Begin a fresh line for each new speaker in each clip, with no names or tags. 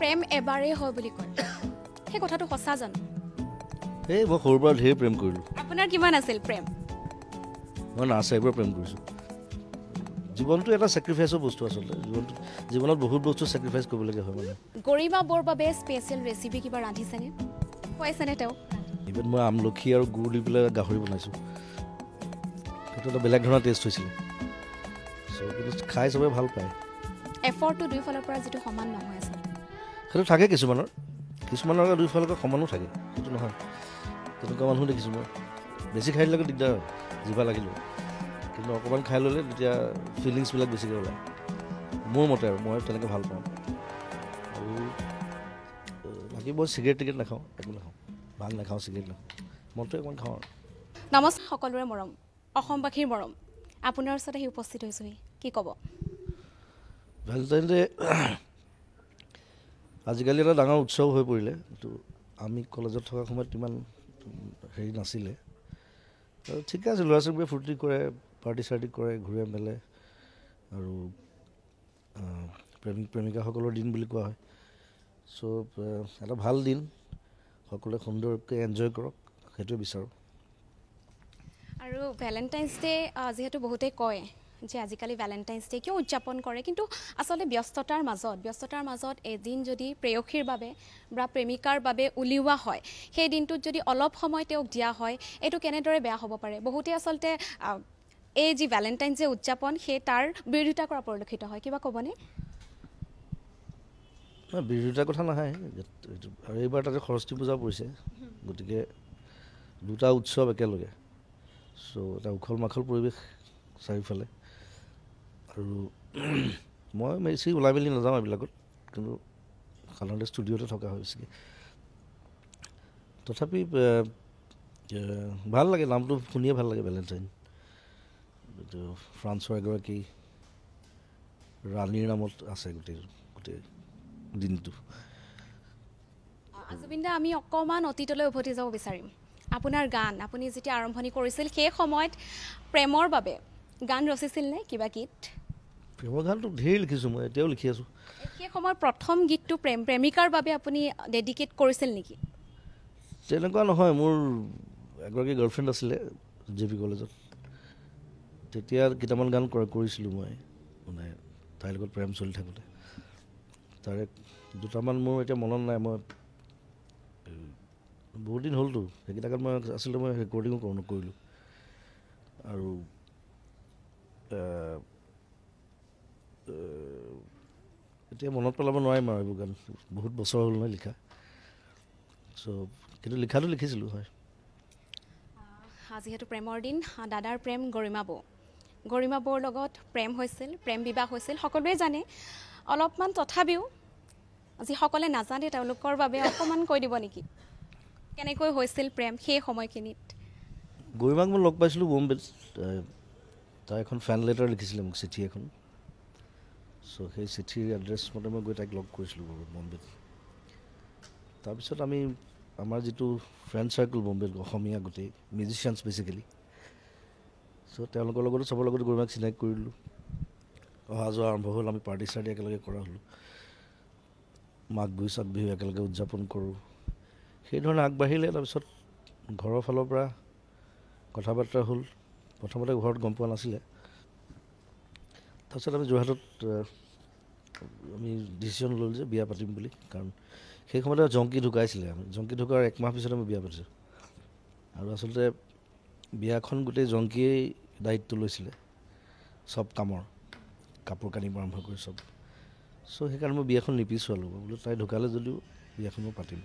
প্ৰেম এবাৰেই হয় বুলি কয় সেই কথাটো সঁচা জানো
এই মই সৰুৰ পৰা ঢেৰ প্ৰেম কৰিলোঁ
আপোনাৰ কিমান আছিল প্ৰেম
মই নাৰ্চাৰীৰ পৰা প্ৰেম কৰিছোঁ জীৱনটো এটা ছেক্ৰিফাইচৰ বস্তু আচলতে জীৱনত বহুত বস্তু ছেক্ৰিফাইচ কৰিবলগীয়া হয় মানে
গৰিমা বৰ বাবে স্পেচিয়েল ৰেচিপি কিবা ৰান্ধিছেনে খুৱাইছেনে তেওঁ
ইভেন মই আমলখি আৰু গুড় দি পেলাই গাহৰি বনাইছোঁ সেইটো এটা বেলেগ ধৰণৰ টেষ্ট হৈছিলে চ' কিন্তু খাই চবে ভাল পায়
এফৰ্টটো দুইফালৰ পৰা যিটো সমান নহয় আচলতে
সেইটো থাকে কিছুমানৰ দুইফালৰ সমানো থাকে সেইটো নহয় তেনেকুৱা মানুহ দেখিছোঁ মই বেছি খাই দিলে দিগদাৰ হয় জিভা লাগিলেও কিন্তু অকণমান খাই ল'লে তেতিয়া ফিলিংছবিলাক বেছিকৈ ওলায় মোৰ মতে আৰু মই তেনেকৈ ভাল পাওঁ আৰু বাকী মই চিগাৰেট টিকেট নাখাওঁ একো নাখাওঁ ভাং নাখাওঁ চিগাৰেট নাখাওঁ মনটো অকণমান খাওঁ আৰু
নমস্কাৰ সকলোৰে মৰম অসমবাসীৰ মৰম আপোনাৰ ওচৰত আহি উপস্থিত হৈছোহি কি ক'ব
ভেলেণ্টাইন ডে আজিকালি এটা ডাঙৰ উৎসৱ হৈ পৰিলে কিন্তু আমি কলেজত থকা সময়ত ইমান হেৰি নাছিলে আৰু ঠিকে আছে ল'ৰা ছোৱালীবোৰে ফূৰ্তি কৰে পাৰ্টি চাৰ্টি কৰে ঘূৰে মেলে আৰু প্ৰেমিক প্ৰেমিকাসকলৰ দিন বুলি কোৱা হয় চ' এটা ভাল দিন সকলোৱে সুন্দৰকৈ এনজয় কৰক সেইটোৱে বিচাৰোঁ
আৰু ভেলেণ্টাইন্স ডে যিহেতু বহুতেই কয় যে আজিকালি ভেলেণ্টাইন্স ডে কিয় উদযাপন কৰে কিন্তু আচলতে ব্যস্ততাৰ মাজত এদিন যদি প্ৰেয়সীৰ বাবে বা প্ৰেমিকাৰ বাবে উলিওৱা হয় সেই দিনটোত যদি অলপ সময় তেওঁক দিয়া হয় এইটো কেনেদৰে বেয়া হ'ব পাৰে বহুতে আচলতে এই যি ভেলেণ্টাইন্স ডে উদযাপন সেই তাৰ বিৰোধিতা কৰা পৰিলক্ষিত হয় কিবা ক'বনে
বিৰোধিতাৰ কথা নাহে আৰু এইবাৰ তাতে সৰস্বতী পূজা পৰিছে গতিকে দুটা উৎসৱ একেলগে চ' এটা উখল মাখল পৰিৱেশ চাৰিওফালে আৰু মই বেছি ওলাই মেলি নাযাওঁ এইবিলাকত কিন্তু সাধাৰণতে ষ্টুডিঅ'তে থকা হয় বেছিকৈ তথাপি ভাল লাগে নামটো শুনিয়ে ভাল লাগে ভেলেণ্টাইন এইটো ফ্ৰান্সৰ এগৰাকী ৰাণীৰ নামত আছে গোটেই দিনটো
জুবিন দা আমি অকণমান অতীতলৈ উভতি যাব বিচাৰিম আপোনাৰ গান আপুনি যেতিয়া আৰম্ভণি কৰিছিল সেই সময়ত প্ৰেমৰ বাবে গান ৰচিছিল নে কিবা গীত
প্ৰেমৰ গানটো ঢেৰ লিখিছোঁ মই এতিয়াও লিখি আছোঁ
সেই সময়ৰ প্ৰথম গীতটো প্ৰেমিকাৰ বাবে আপুনি ডেডিকেট কৰিছিল নেকি
তেনেকুৱা নহয় মোৰ এগৰাকী গাৰ্লফ্ৰেণ্ড আছিলে জে পি কলেজত তেতিয়া কেইটামান গান কৰিছিলোঁ মই মানে তাইৰ লগত প্ৰেম চলি থাকোঁতে তাৰে দুটামান মোৰ এতিয়া মনত নাই মই বহুত দিন হ'লতো সেইকেইটা গান মই আচলতে মই ৰেকৰ্ডিঙো নকৰিলোঁ আৰু এতিয়া মনত পেলাব নোৱাৰিম আৰু এইবোৰ গান বহুত বছৰ হ'ল নহয় লিখা চ' কিন্তু লিখাটো লিখিছিলোঁ হয়
যিহেতু প্ৰেমৰ দিন দাদাৰ প্ৰেম গৰিমা বৌৰ লগত প্ৰেম হৈছিল প্ৰেম বিবাহ হৈছিল সকলোৱে জানে অলপমান তথাপিও যিসকলে নাজানে তেওঁলোকৰ বাবে অকণমান কৈ দিব নেকি কেনেকৈ হৈছিল প্ৰেম সেই সময়খিনিত
গৰিমাক মই লগ পাইছিলোঁ বম্বেত তাই এখন ফেন লেটাৰ লিখিছিলে মোক চিঠি এখন চ' সেই চিঠিৰ এড্ৰেছ মতে মই গৈ তাইক লগ কৰিছিলোঁ বম্বেত তাৰপিছত আমি আমাৰ যিটো ফ্ৰেণ্ড চাৰ্কল বম্বেত অসমীয়া গোটেই মিউজিচিয়ানছ বেচিকেলি চ' তেওঁলোকৰ লগতো চবৰ লগতো গৰিমাক চিনাকি কৰিলোঁ অহা যোৱা আৰম্ভ হ'ল আমি পাৰ্টি চাৰ্টি একেলগে কৰা হ'লোঁ মাঘ বিহু একেলগে উদযাপন কৰোঁ সেইধৰণে আগবাঢ়িলে তাৰপিছত ঘৰৰ ফালৰ পৰা কথা বাৰ্তা হ'ল প্ৰথমতে ঘৰত গম পোৱা নাছিলে তাৰপিছত আমি যোৰহাটত আমি ডিচিশ্যন ল'লোঁ যে বিয়া পাতিম বুলি কাৰণ সেই সময়তে জংকী ঢুকাইছিলে আমি জংকী ঢুকাৰ একমাহ পিছত আমি বিয়া পাতিছোঁ আৰু আচলতে বিয়াখন গোটেই জংকীয়েই দায়িত্ব লৈছিলে চব কামৰ কাপোৰ কানিৰ পৰা আৰম্ভ কৰি চব চ' সেইকাৰণে মই বিয়াখন নিপিছুৱালোঁ বোলো তাই ঢুকালে যদিও বিয়াখন মই পাতিম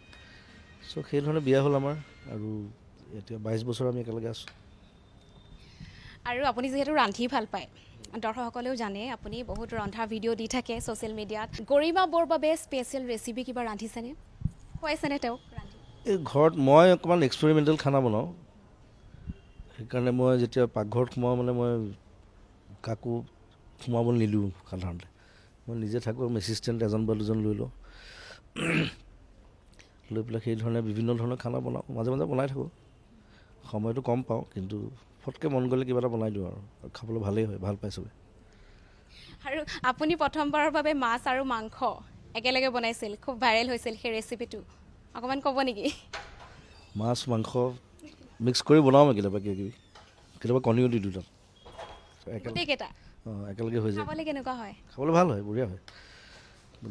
চ' সেইধৰণে বিয়া হ'ল আমাৰ আৰু এতিয়া 22 বছৰ আমি একেলগে আছোঁ
আৰু আপুনি যিহেতু ৰান্ধি ভাল পায় দৰ্শকসকলেও জানে আপুনি বহুত ৰন্ধাৰ ভিডিঅ' দি থাকে ছ'চিয়েল মিডিয়াত গৰিমা বৌৰ বাবে স্পেচিয়েল ৰেচিপি কিবা ৰান্ধিছেনে খুৱাইছেনে তেওঁক
এই ঘৰত মই অকণমান এক্সপেৰিমেণ্টেল খানা বনাওঁ সেইকাৰণে মই যেতিয়া পাকঘৰত সোমাওঁ মানে মই কাকো সোমাব নিদিওঁ সাধাৰণতে মই নিজে থাকোঁ এছিষ্টেণ্ট এজন বা দুজন লৈ লওঁ লৈ পেলাই সেই ধৰণে বিভিন্ন ধৰণৰ খানা বনাওঁ মাজে মাজে বনাই থাকোঁ সময়টো কম পাওঁ কিন্তু ফটকৈ মন গ'লে কিবা এটা বনাই দিওঁ আৰু খাবলৈ ভালেই হয় ভাল পাই চবে
আৰু আপুনি প্ৰথমবাৰৰ বাবে মাছ আৰু মাংস একেলগে বনাইছিল খুব ভাইৰেল হৈছিল সেই ৰেচিপিটো অকণমান ক'ব নেকি
মাছ মাংস মিক্স কৰি বনাওঁ মই কেতিয়াবা কেতিয়াবা কণীও দি দিওঁ তাত
গোটেইকেইটা
একেলগে হৈ যায়
খাবলৈ কেনেকুৱা হয়
খাবলৈ ভাল হয় বঢ়িয়া হয়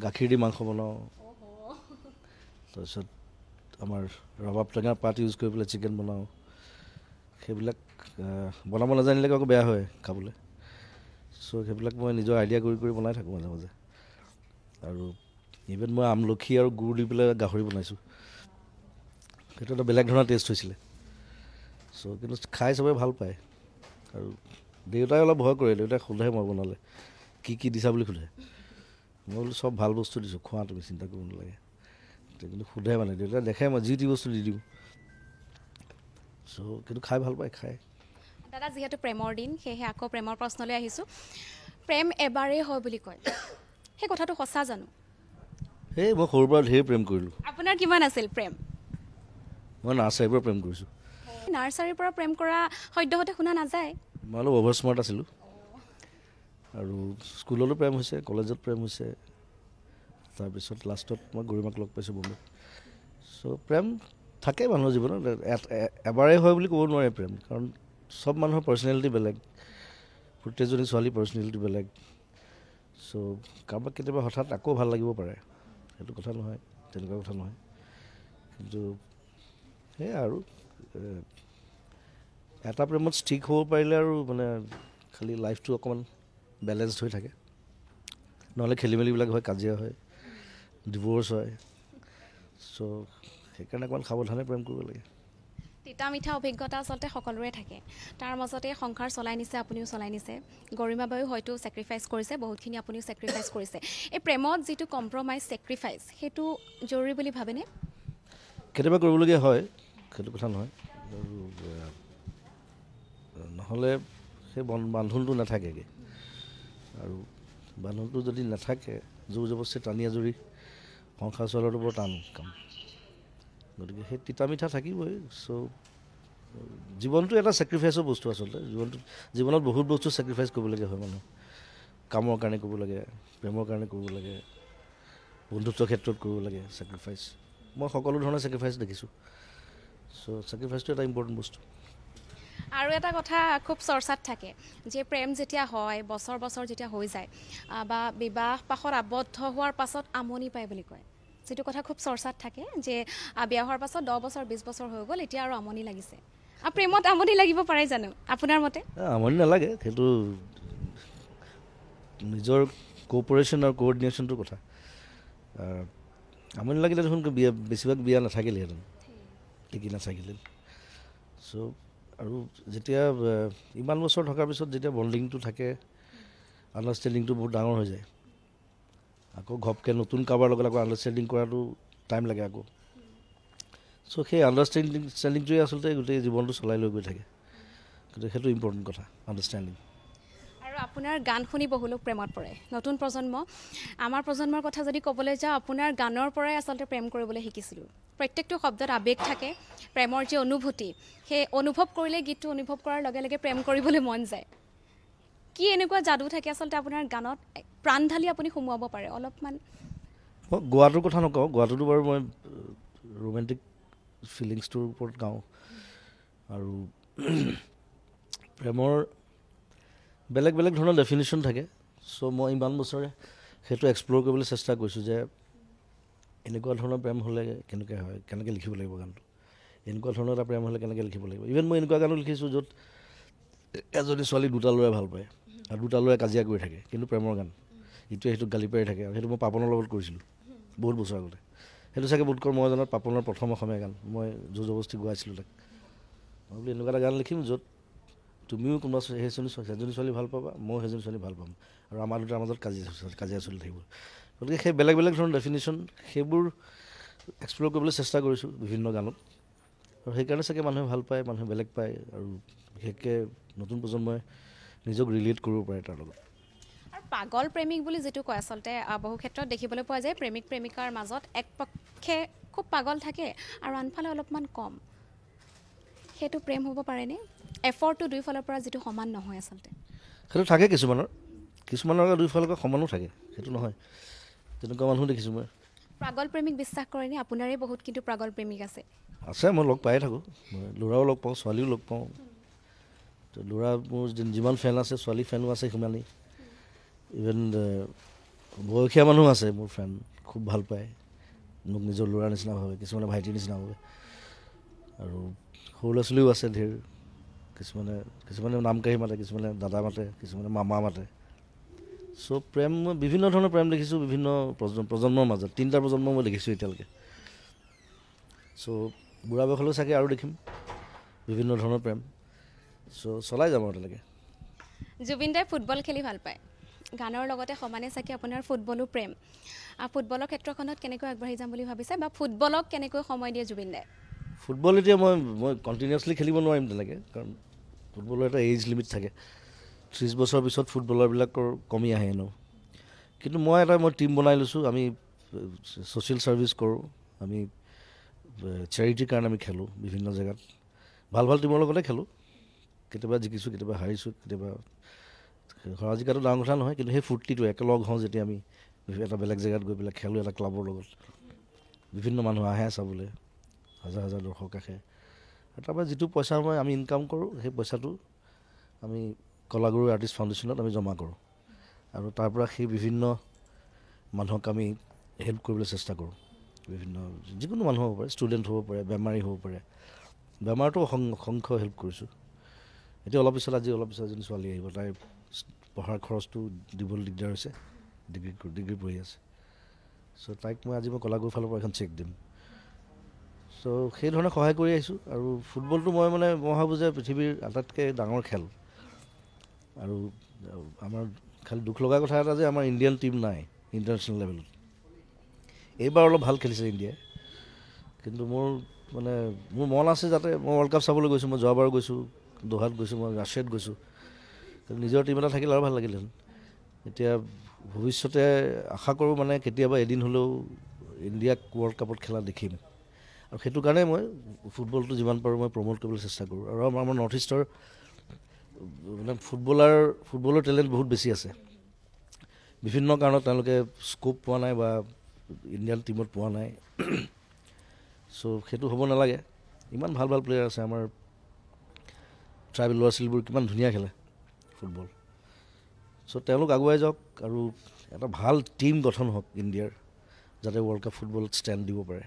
গাখীৰ দি মাংস বনাওঁ তাৰপিছত আমাৰ ৰবাব টেঙাৰ পাত ইউজ কৰি পেলাই চিকেন বনাওঁ সেইবিলাক বনাব নাজানিলে আকৌ বেয়া হয় খাবলৈ চ' সেইবিলাক মই নিজৰ আইডিয়া কৰি কৰি বনাই থাকোঁ মাজে মাজে আৰু ইভেন মই আমলখি আৰু গুড় দি পেলাই গাহৰি বনাইছোঁ সেইটো এটা বেলেগ ধৰণৰ টেষ্ট হৈছিলে চ' কিন্তু খাই চবেই ভাল পায় আৰু দেউতাই অলপ ভয় কৰে দেউতাই সোধে মই বনালে কি দিছা বুলি সোধে মই বোলো চব ভাল বস্তু দিছোঁ খোৱা তুমি চিন্তা কৰিব নালাগে কিন্তু সোধে মানে দেউতাই দেখে মই যি টি বস্তু দি দিওঁ চ' কিন্তু খাই ভাল পায় খায়
দাদা যিহেতু প্ৰেমৰ দিন সেয়েহে আকৌ প্ৰেমৰ প্ৰশ্নলৈ আহিছোঁ প্ৰেম এবাৰেই হয় বুলি কয় সেই কথাটো সঁচা জানো
সেই মই সৰুৰ পৰা ঢেৰ প্ৰেম কৰিলোঁ
আপোনাৰ কিমান আছিল প্ৰেম
মই নাৰ্চাৰীৰ পৰা প্ৰেম কৰিছোঁ
নাৰ্চাৰীৰ পৰা প্ৰেম কৰা সদ্যহতে শুনা নাযায়
মই অলপ অভাৰ স্মাৰ্ট আছিলোঁ আৰু স্কুলতো প্ৰেম হৈছে কলেজত প্ৰেম হৈছে তাৰপিছত লাষ্টত মই গৰিমাক লগ পাইছোঁ বম্বেত চ' প্ৰেম থাকে মানুহৰ জীৱনত এবাৰেই হয় বুলি ক'ব নোৱাৰে প্ৰেম কাৰণ চব মানুহৰ পাৰ্চনেলিটি বেলেগ প্ৰত্যেকজনী ছোৱালীৰ পাৰ্চনেলিটি বেলেগ চ' কাৰোবাক কেতিয়াবা হঠাৎ আকৌ ভাল লাগিব পাৰে সেইটো কথা নহয় তেনেকুৱা কথা নহয় কিন্তু সেয়াই আৰু এটা প্ৰেমত ষ্টিক হ'ব পাৰিলে আৰু মানে খালি লাইফটো অকণমান বেলেঞ্চ হৈ থাকে নহ'লে খেলি মেলিবিলাক হয় কাজিয়া হয় ডিভ'ৰ্চ হয় চ' সেইকাৰণে অকণমান সাৱধানে প্ৰেম কৰিব লাগে
তিতা মিঠা অভিজ্ঞতা আচলতে সকলোৰে থাকে তাৰ মাজতে সংসাৰ চলাই নিছে আপুনিও চলাই নিছে গৰিমা বায়ো হয়তো ছেক্ৰিফাইচ কৰিছে বহুতখিনি আপুনিও ছেক্ৰিফাইচ কৰিছে এই প্ৰেমত যিটো কম্প্ৰমাইজ ছেক্ৰিফাইচ সেইটো জৰুৰী বুলি ভাবেনে
কেতিয়াবা কৰিবলগীয়া হয় সেইটো কথা নহয় আৰু নহ'লে সেই বান্ধোনটো নাথাকেগৈ আৰু বান্ধোনটো যদি নাথাকে জোৰ জবৰদস্তি টানি আজৰি সংসাৰ চলোৱাটো বৰ টান কাম গতিকে সেই তিতা মিঠা থাকিবই চ' জীৱনটো এটা ছেক্ৰিফাইচৰ বস্তু আচলতে জীৱনত বহুত বস্তু ছেক্ৰিফাইচ কৰিবলগীয়া হয় মানুহ কামৰ কাৰণে কৰিব লাগে প্ৰেমৰ কাৰণে কৰিব লাগে বন্ধুত্বৰ ক্ষেত্ৰত কৰিব লাগে ছেক্ৰিফাইচ মই সকলো ধৰণৰ ছেক্ৰিফাইচ দেখিছোঁ চ' ছেক্ৰিফাইচটো এটা ইম্পৰ্টেণ্ট বস্তু
আৰু এটা কথা খুব চৰ্চাত থাকে যে প্ৰেম যেতিয়া হয় বছৰ বছৰ যেতিয়া হৈ যায় বা বিবাহ পাশত আবদ্ধ হোৱাৰ পাছত আমনি পায় বুলি কয় যিটো কথা খুব চৰ্চাত থাকে যে বিয়া হোৱাৰ পাছত 10 বছৰ 20 বছৰ হৈ গ'ল এতিয়া আৰু আমনি লাগিছে প্ৰেমত আমনি লাগিব পাৰে জানো আপোনাৰ মতে
আমনি নালাগে সেইটো নিজৰ কোঅপাৰেশ্যন আৰু কোঅৰ্ডিনেশ্যনটোৰ কথা আমনি লাগিলে দেখোন বেছিভাগ বিয়া নাথাকিলেহেঁতেন টিকি নাথাকিলে চ' আৰু যেতিয়া ইমান বছৰ থকাৰ পিছত যেতিয়া বণ্ডিংটো থাকে আণ্ডাৰষ্টেণ্ডিংটো বহুত ডাঙৰ হৈ যায় আকৌ ঘপকৈ নতুন কাৰোবাৰ লগত আকৌ আণ্ডাৰষ্টেণ্ডিং কৰাটো টাইম লাগে আকৌ চ' সেই আণ্ডাৰষ্টেণ্ডিংটোৱে আচলতে গোটেই জীৱনটো চলাই লৈ গৈ থাকে গতিকে সেইটো ইম্পৰ্টেণ্ট কথা আণ্ডাৰষ্টেণ্ডিং
আৰু আপোনাৰ গান শুনি বহু লোক প্ৰেমত পৰে নতুন প্ৰজন্ম আমাৰ প্ৰজন্মৰ কথা যদি ক'বলৈ যাওঁ আপোনাৰ গানৰ পৰাই আচলতে প্ৰেম কৰিবলৈ শিকিছিলোঁ প্ৰত্যেকটো শব্দত আৱেগ থাকে প্ৰেমৰ যি অনুভূতি সেই অনুভৱ কৰিলে গীতটো অনুভৱ কৰাৰ লগে লগে প্ৰেম কৰিবলৈ মন যায় কি এনেকুৱা যাদু থাকে আচলতে আপোনাৰ গানত প্ৰাণ ঢালি আপুনি সোমোৱাব পাৰে অলপমান
মই গোৱাটোৰ কথা নকওঁ গোৱাটোতো বাৰু মই ৰোমেণ্টিক ফিলিংছটোৰ ওপৰত গাওঁ আৰু প্ৰেমৰ বেলেগ বেলেগ ধৰণৰ ডেফিনেশ্যন থাকে চ' মই ইমান বছৰে সেইটো এক্সপ্ল'ৰ কৰিবলৈ চেষ্টা কৰিছোঁ যে এনেকুৱা ধৰণৰ প্ৰেম হ'লে কেনেকৈ হয় কেনেকৈ লিখিব লাগিব গানটো এনেকুৱা ধৰণৰ এটা প্ৰেম হ'লে কেনেকৈ লিখিব লাগিব ইভেন মই এনেকুৱা গানো লিখিছোঁ য'ত এজনী ছোৱালী দুটা ল'ৰাই ভাল পায় আৰু দুটা ল'ৰাই কাজিয়া কৰি থাকে কিন্তু প্ৰেমৰ গান ইটোৱে সেইটোক গালি পাৰি থাকে আৰু সেইটো মই পাপনৰ লগত কৰিছিলোঁ বহুত বছৰ আগতে সেইটো চাগে বোধকৰ মই জনাত পাপনৰ প্ৰথম অসমীয়া গান মই জোৰ জবৰদস্তি গোৱাইছিলোঁ তাক মই বোলো এনেকুৱা এটা গান লিখিম য'ত তুমিও কোনোবা সেইজনী ছোৱালী ভাল পাবা ময়ো সেইজনী ছোৱালী ভাল পাম আৰু আমাৰ দুটাৰ মাজত কাজিয়া চলি থাকিব গতিকে সেই বেলেগ বেলেগ ধৰণৰ ডেফিনেশ্যন সেইবোৰ এক্সপ্ল'ৰ কৰিবলৈ চেষ্টা কৰিছোঁ বিভিন্ন গানত আৰু সেইকাৰণে চাগে মানুহে ভাল পায় মানুহে বেলেগ পায় আৰু বিশেষকৈ নতুন প্ৰজন্মই নিজক ৰিলেট কৰিব পাৰে তাৰ লগত
আৰু পাগল প্ৰেমিক বুলি যিটো কয় আচলতে বহু ক্ষেত্ৰত দেখিবলৈ পোৱা যায় প্ৰেমিক প্ৰেমিকাৰ মাজত এক পক্ষে খুব পাগল থাকে আৰু আনফালে অলপমান কম সেইটো প্ৰেম হ'ব পাৰেনে এফৰ্টটো দুয়োফালৰ পৰা যিটো সমান নহয় আচলতে
সেইটো থাকে কিছুমানৰ দুয়োফালৰ পৰা সমানো থাকে সেইটো নহয় তেনেকুৱা মানুহ দেখিছোঁ মই।
প্ৰাগল প্ৰেমিক বিশ্বাস কৰেনে? আপোনাৰে বহুত কিন্তু প্ৰাগল প্ৰেমিক আছে।
আছে, মই লগ পায়ে থাকোঁ। মই ল'ৰাও লগ পাওঁ, ছোৱালীও লগ পাওঁ। তো ল'ৰা মোৰ যিমান ফেন আছে, ছোৱালী ফেনো আছে সিমানেই। ইভেন বয়সীয়া মানুহ আছে মোৰ ফ্ৰেণ্ড, খুব ভাল পায় মোক, নিজৰ ল'ৰাৰ নিচিনা ভাবে, কিছুমানে ভাইটিৰ নিচিনা ভাবে। আৰু সৰু ল'ৰা ছোৱালীও আছে ধেৰ, কিছুমানে নাম কাঢ়ি মাতে, কিছুমানে দাদা মাতে, কিছুমানে মামা মাতে। চ' প্ৰেম, মই বিভিন্ন ধৰণৰ প্ৰেম দেখিছোঁ বিভিন্ন প্ৰজন্মৰ মাজত। 3টা প্ৰজন্ম মই দেখিছোঁ এতিয়ালৈকে। চ' বুঢ়া বয়সলৈও চাগে আৰু দেখিম বিভিন্ন ধৰণৰ প্ৰেম। চ' চলাই যাম আৰু তেনেকৈ।
জুবিন দাই ফুটবল খেলি ভাল পায়, গানৰ লগতে সমানে চাগে আপোনাৰ ফুটবলো প্ৰেম। ফুটবলৰ ক্ষেত্ৰখনত কেনেকৈ আগবাঢ়ি যাম বুলি ভাবিছে, বা ফুটবলক কেনেকৈ সময় দিয়ে জুবিন দাই?
ফুটবল এতিয়া মই কণ্টিনিউৱাছলি খেলিব নোৱাৰিম তেনেকৈ, কাৰণ ফুটবলৰ এটা এজ লিমিট থাকে। 30 বছৰৰ পিছত ফুটবলাৰবিলাকৰ কমি আহে এনেও। কিন্তু মই টীম বনাই লৈছোঁ। আমি ছ'চিয়েল ছাৰ্ভিচ কৰোঁ, আমি চেৰিটিৰ কাৰণে আমি খেলোঁ বিভিন্ন জেগাত। ভাল ভাল টীমৰ লগতে খেলোঁ, কেতিয়াবা জিকিছোঁ, কেতিয়াবা হাৰিছোঁ, কেতিয়াবা হৰা জিকাটো ডাঙৰ কথা নহয়। কিন্তু সেই ফূৰ্তিটো একেলগ হওঁ যেতিয়া আমি এটা বেলেগ জেগাত গৈ পেলাই খেলোঁ এটা ক্লাবৰ লগত, বিভিন্ন মানুহ আহে চাবলৈ, হাজাৰ হাজাৰ দৰ্শক আহে। আৰু তাৰপৰা যিটো পইচা আমি ইনকাম কৰোঁ, সেই পইচাটো আমি কলাগুৰু আৰ্টিষ্ট ফাউণ্ডেশ্যনত আমি জমা কৰোঁ। আৰু তাৰপৰা সেই বিভিন্ন মানুহক আমি হেল্প কৰিবলৈ চেষ্টা কৰোঁ। বিভিন্ন যিকোনো মানুহ হ'ব পাৰে, ষ্টুডেণ্ট হ'ব পাৰে, বেমাৰী হ'ব পাৰে। বেমাৰটো অসংখ্য হেল্প কৰিছোঁ। এতিয়া অলপ পিছত এজনী ছোৱালী আহিব, তাইৰ পঢ়াৰ খৰচটো দিবলৈ দিগদাৰ হৈছে, ডিগ্ৰী পঢ়ি আছে। চ' তাইক আজি কলাগুৰুৰ ফালৰ পৰা এখন চেক দিম। চ' সেই ধৰণে সহায় কৰি আহিছোঁ। আৰু ফুটবলটো মই ভাবোঁ যে পৃথিৱীৰ আটাইতকৈ ডাঙৰ খেল। আৰু আমাৰ খালি দুখ লগা কথা এটা যে আমাৰ ইণ্ডিয়ান টীম নাই ইণ্টাৰনেশ্যনেল লেভেলত। এইবাৰ অলপ ভাল খেলিছে ইণ্ডিয়াই, কিন্তু মোৰ মন আছে যাতে মই ৱৰ্ল্ড কাপ চাবলৈ গৈছোঁ। মই যোৱাবাৰো গৈছোঁ, দোহাত গৈছোঁ, মই ৰাছিয়াত গৈছোঁ। নিজৰ টীম এটা থাকিলে আৰু ভাল লাগিলেহেঁতেন। এতিয়া ভৱিষ্যতে আশা কৰোঁ কেতিয়াবা এদিন হ'লেও ইণ্ডিয়াক ৱৰ্ল্ড কাপত খেলা দেখিম। আৰু সেইটো কাৰণে মই ফুটবলটো যিমান পাৰোঁ মই প্ৰম'ট কৰিবলৈ চেষ্টা কৰোঁ। আৰু আমাৰ নৰ্থ ইষ্টৰ ফুটবলৰ টেলেণ্ট বহুত বেছি আছে। বিভিন্ন কাৰণত তেওঁলোকে স্ক'প পোৱা নাই বা ইণ্ডিয়ান টীমত পোৱা নাই। চ' সেইটো হ'ব নালাগে। ইমান ভাল ভাল প্লেয়াৰ আছে আমাৰ। ট্ৰাইবেল ল'ৰা ছোৱালীবোৰ কিমান ধুনীয়া খেলে ফুটবল। চ' তেওঁলোক আগুৱাই যাওক আৰু এটা ভাল টীম গঠন হওক ইণ্ডিয়াৰ, যাতে ৱৰ্ল্ড কাপ ফুটবলত ষ্টেণ্ড দিব পাৰে।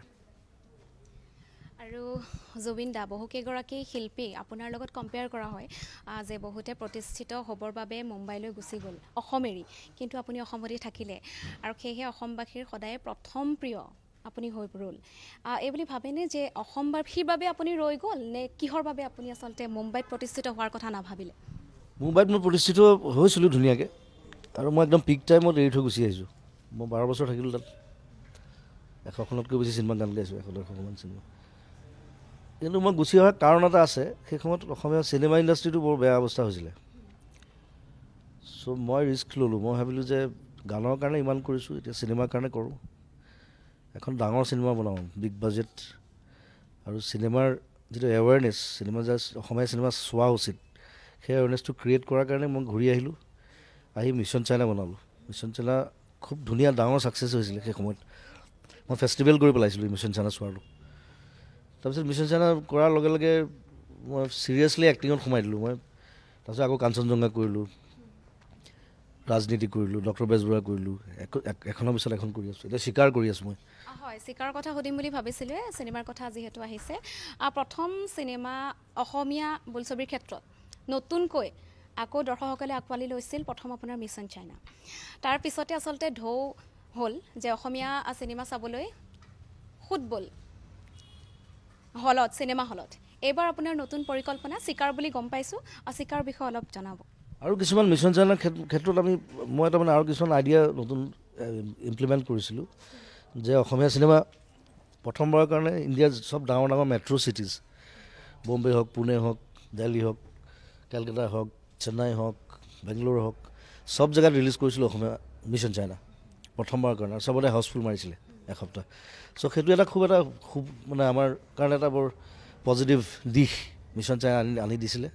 আৰু জুবিন দা, বহুকেইগৰাকী শিল্পী আপোনাৰ লগত কম্পেয়াৰ কৰা হয় যে বহুতে প্ৰতিষ্ঠিত হ'বৰ বাবে মুম্বাইলৈ গুচি গ'ল অসম এৰি, কিন্তু আপুনি অসমতেই থাকিলে। আৰু সেয়েহে অসমবাসীৰ সদায় প্ৰথম প্ৰিয় আপুনি হৈ ৰ'ল। এইবুলি ভাবেনে যে অসমবাসীৰ বাবে আপুনি ৰৈ গ'ল, নে কিহৰ বাবে আপুনি আচলতে মুম্বাইত প্ৰতিষ্ঠিত হোৱাৰ কথা নাভাবিলে?
মুম্বাইত মই প্ৰতিষ্ঠিত হৈছিলোঁ ধুনীয়াকৈ, আৰু মই একদম পিক টাইমত এৰি থৈ গুচি আহিছোঁ। মই 12 বছৰ থাকিলোঁ তাত। 100খনতকৈ বেছি চিনেমা গান গাইছোঁ, 100-150মান চিনেমা। কিন্তু মই গুচি অহাৰ কাৰণ এটা আছে, সেই সময়ত অসমীয়া চিনেমা ইণ্ডাষ্ট্ৰিটো বৰ বেয়া অৱস্থা হৈছিলে। চ' মই ৰিস্ক ল'লোঁ। মই ভাবিলোঁ যে গানৰ কাৰণে ইমান কৰিছোঁ, এতিয়া চিনেমাৰ কাৰণে কৰোঁ। এখন ডাঙৰ চিনেমা বনাওঁ, বিগ বাজেট। আৰু চিনেমাৰ যিটো এৱেৰনেছ, অসমীয়া চিনেমা চোৱা উচিত, সেই এৱেৰনেছটো ক্ৰিয়েট কৰাৰ কাৰণে মই ঘূৰি আহিলোঁ। আহি মিছন চাইনা বনালোঁ। মিছন চাইনা খুব ধুনীয়া ডাঙৰ ছাকচেছ হৈছিলে সেই সময়ত। মই ফেষ্টিভেল কৰি পেলাইছিলোঁ মিছন চাইনা চোৱাটো। তাৰপিছত মিছন চাইনা কৰাৰ লগে লগে মই ছিৰিয়াছলি এক্টিঙত সোমাই দিলোঁ। তাৰপিছত আকৌ কাঞ্চনজংঘা কৰিলোঁ, ৰাজনীতি কৰিলোঁ, ডক্টৰ বেজবৰুৱা কৰিলোঁ, এখনৰ পিছত এখন কৰি আছোঁ। এতিয়া স্বীকাৰ কৰি আছোঁ মই।
হয়, স্বীকাৰৰ কথা সুধিম বুলি ভাবিছিলোঁ, চিনেমাৰ কথা যিহেতু আহিছে। প্ৰথম চিনেমা অসমীয়া বোলছবিৰ ক্ষেত্ৰত নতুনকৈ আকৌ দৰ্শকসকলে আঁকোৱালি লৈছিল প্ৰথম আপোনাৰ মিছন চাইনা। তাৰপিছতে আচলতে ঢৌ হ'ল যে অসমীয়া চিনেমা চাবলৈ ফুটবল হলত, চিনেমা হলত। এইবাৰ আপোনাৰ নতুন পৰিকল্পনা, স্বীকাৰ বুলি গম পাইছোঁ, স্বীকাৰৰ বিষয়ে অলপ জনাব।
আৰু কিছুমান মিছন চাইনাৰ ক্ষেত্ৰত মই আৰু কিছুমান আইডিয়া নতুন ইমপ্লিমেণ্ট কৰিছিলোঁ, যে অসমীয়া চিনেমা প্ৰথমবাৰৰ কাৰণে ইণ্ডিয়াৰ চব ডাঙৰ ডাঙৰ মেট্ৰ' চিটিজ, বম্বে হওক, পুনে হওক, দিল্লী হওক, কেলকাতা হওক, চেন্নাই হওক, বেংগলোৰ হওক, চব জেগাত ৰিলিজ কৰিছিলোঁ অসমীয়া মিছন চাইনা প্ৰথমবাৰৰ কাৰণে। আৰু চবতে হাউচফুল মাৰিছিলে এসপ্তাহ। চ' সেইটো খুব আমাৰ কাৰণে এটা বৰ পজিটিভ দিশ মিছন চাইনা আনি দিছিলে।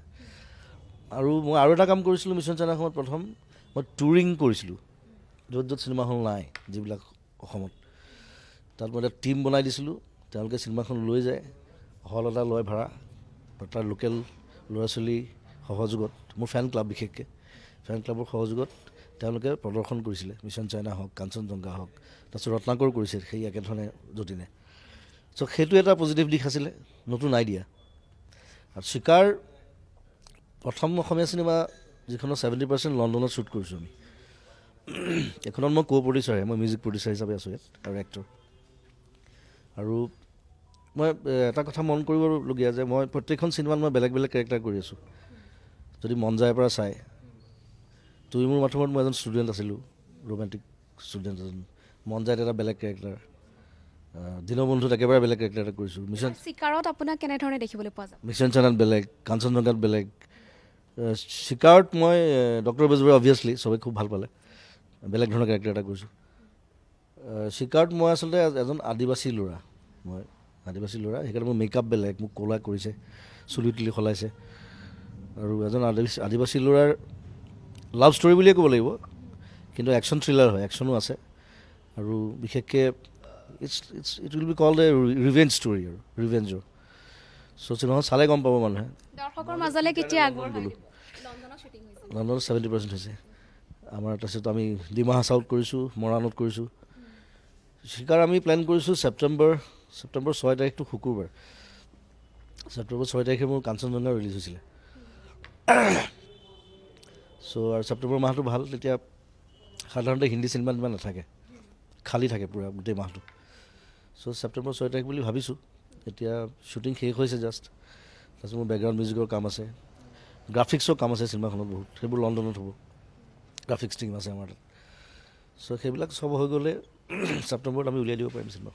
আৰু মই আৰু এটা কাম কৰিছিলোঁ মিছন চাইনাৰ সময়ত। প্ৰথম মই টুৰিং কৰিছিলোঁ য'ত য'ত চিনেমা হল নাই, যিবিলাক অসমত তাত মই এটা টীম বনাই দিছিলোঁ তেওঁলোকে চিনেমাখন লৈ যায় হল এটা লয় ভাড়া তাৰ লোকেল ল'ৰা ছোৱালী সহযোগত মোৰ ফেন ক্লাব বিশেষকৈ ফেন ক্লাবৰ সহযোগত তেওঁলোকে প্ৰদৰ্শন কৰিছিলে মিছন চাইনা হওক কাঞ্চনজংঘা হওক তাৰপিছত ৰত্নাকৰ কৰিছে সেই একেধৰণে যতীনে চ' সেইটো এটা পজিটিভ দিশ আছিলে নতুন আইডিয়া আৰু চিকাৰ প্ৰথম অসমীয়া চিনেমা যিখনৰ 70% লণ্ডনত শ্বুট কৰিছোঁ আমি এইখনত মই প্ৰডিউচাৰহে মই মিউজিক প্ৰডিউচাৰ হিচাপে আছোঁ ইয়াত আৰু এক্টৰ আৰু মই এটা কথা মন কৰিবলগীয়া যে মই প্ৰত্যেকখন চিনেমাত মই বেলেগ বেলেগ কেৰেক্টাৰ কৰি আছোঁ যদি মন যায় পৰা চাই তুমি মোৰ মাথমত মই এজন ষ্টুডেণ্ট আছিলোঁ ৰোমেণ্টিক ষ্টুডেণ্ট এজন মন যায় এটা বেলেগ কেৰেক্টাৰ দীনবন্ধুত একেবাৰে বেলেগ কেৰেক্টাৰ এটা কৰিছোঁ মিছন
চিকাৰত আপোনাক কেনেধৰণে দেখিবলৈ পোৱা যায়
মিছন চাইনাত বেলেগ কাঞ্চনজংঘাত বেলেগ চিকাৰত মই ডক্টৰ বেজবৰুৱা অভিয়াছলি চবেই খুব ভাল পালে বেলেগ ধৰণৰ কেৰেক্টাৰ এটা কৰিছোঁ চিকাৰত মই আচলতে এজন আদিবাসী ল'ৰা মই আদিবাসী ল'ৰা সেইকাৰণে মোৰ মেকআপ বেলেগ মোক ক'লা কৰিছে চুলি তুলি সলাইছে আৰু এজন আদিবাসী ল'ৰাৰ লাভ ষ্টৰী বুলিয়ে ক'ব লাগিব কিন্তু একশ্যন থ্ৰিলাৰ হয় একশ্যনো আছে আৰু বিশেষকৈ it will be called a revenge story আৰু ৰিভেঞ্জৰ চ' চিনেমাখন চালে গম পাব মানুহে
দৰ্শকৰ মাজলৈ কেতিয়া আগবঢ়াই
গ'লোঁ লণ্ডনত 70% হৈছে আমাৰ তাৰপিছত আমি ডিমা হাছাওত কৰিছোঁ মৰাণত কৰিছোঁ চিকাৰ আমি প্লেন কৰিছোঁ ছেপ্টেম্বৰ 6 তাৰিখটো শুকুৰবাৰ ছেপ্টেম্বৰ 6 তাৰিখে মোৰ কাঞ্চনজংঘা ৰিলিজ হৈছিলে চ' আৰু ছেপ্টেম্বৰ মাহটো ভাল তেতিয়া সাধাৰণতে হিন্দী চিনেমাত ইমান নাথাকে খালী থাকে পূৰা গোটেই মাহটো চ' ছেপ্টেম্বৰ 6 তাৰিখ বুলি ভাবিছোঁ এতিয়া শ্বুটিং শেষ হৈছে জাষ্ট তাৰপিছত মোৰ বেকগ্ৰাউণ্ড মিউজিকৰ কাম আছে গ্ৰাফিক্সৰ কাম আছে চিনেমাখনত বহুত সেইবোৰ লণ্ডনত হ'ব গ্ৰাফিক্স টিম আছে আমাৰ তাত চ' সেইবিলাক চব হৈ গ'লে ছেপ্টেম্বৰত আমি উলিয়াই দিব পাৰিম চিনেমা